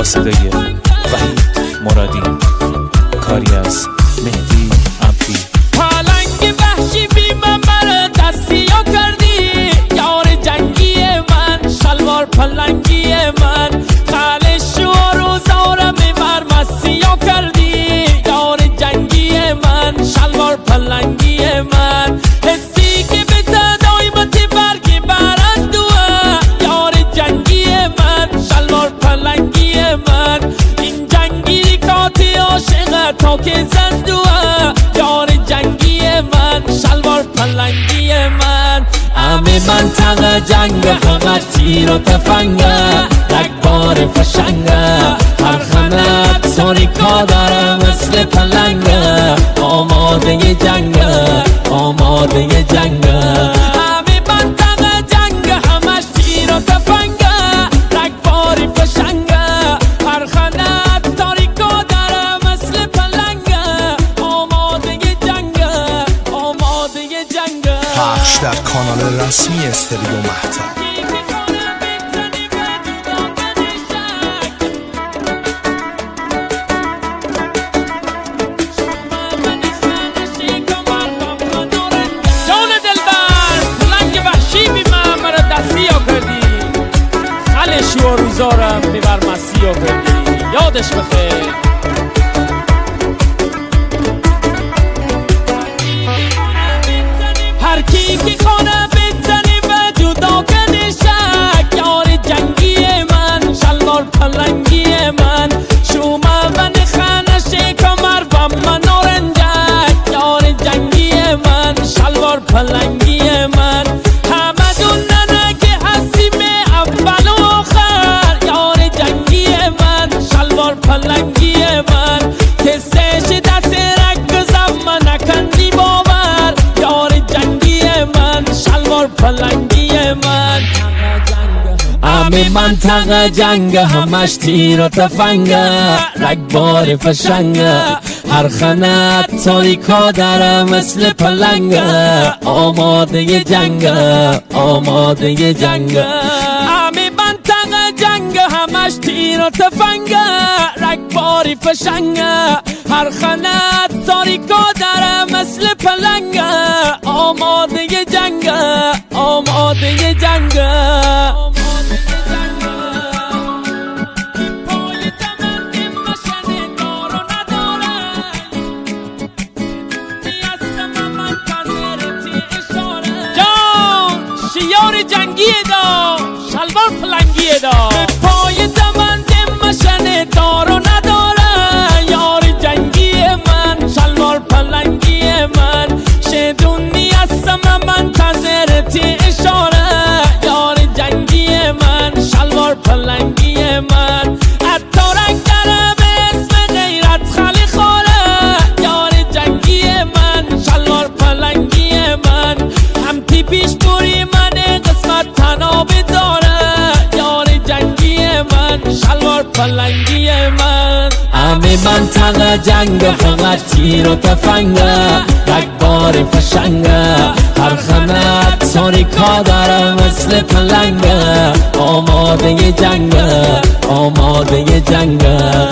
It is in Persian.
صدای وحید مرادی، کاری از مهدی عبدی. پالنگ وحشی بی من مرا دستیا کردی، یار جنگی من، شلوار پلنگی من، خالش و روزارم بر مسیا کردی، یار جنگی من، شلوار پلنگی من، حسی که به تدایمت برگی برندوه، یار جنگی من، شلوار پلنگی من، این جنگی کاتی عاشق تا که زندوه، یار جنگی من، شلوار پلنگی من. همه منطقه جنگ فقط تیر و تفنگه، رگبار فشنگه، هر خانت ساریکا داره مثل پلنگه، آماده جنگه، آماده جنگه. همه منطقه جنگ همش تیر و تفنگه، رگبار فشنگه، هر خانت ساریکا داره مثل پلنگه، آماده جنگه، آماده جنگه. پخش در کانال رسمی استریو مهتاب. جان دلبر پلنگ وحشی بی من مرا دستیا کردی، خلش و روزارم ببر مسیا کردی، یادش بخیر. هر کی که خانه بزنی و جدا کنی شک، یار جنگی من، شلوار پلنگی من، شوما و نخانه کمر و من آرنجک، یار جنگی من، شلوار پلنگی من، همه دوننه که هستیم اول و آخر، یار جنگی من، شلوار پلنگی من، کسش دست رک زمان نکندی باور، یار جنگی من، شلوار پلنگی من. همه منطقه جنگ همش تیر و تفنگه، رگبار فشنگه، هر خانت تاریکا داره مثل پلنگه، آماده جنگه، آماده جنگه. همه منطقه جنگ همش تیر و تفنگه، رگباری فشنگه، هر خانت تاریکا داره مثل پلنگه، آماده جنگه، آماده جنگه. یار جنگی دا، شلوار پلنگی دا، به پای دمند مشن دار و نداره، یار جنگی من، شلوار پلنگی من، شدونی هستم منتظرتی اشاره، یار جنگی من، شلوار پلنگی من، حتی رنگ داره به اسم غیرت خالی خوره، یار جنگی من، شلوار پلنگی من، هم پیش بوری من قسمت تناب داره، یار جنگی من، شلوار پلنگی من. همه منطقه جنگ فقط تیر و تفنگه، رگبار فشنگه، هر خانت ساریکا داره مثل پلنگه، آماده جنگه، آماده جنگه.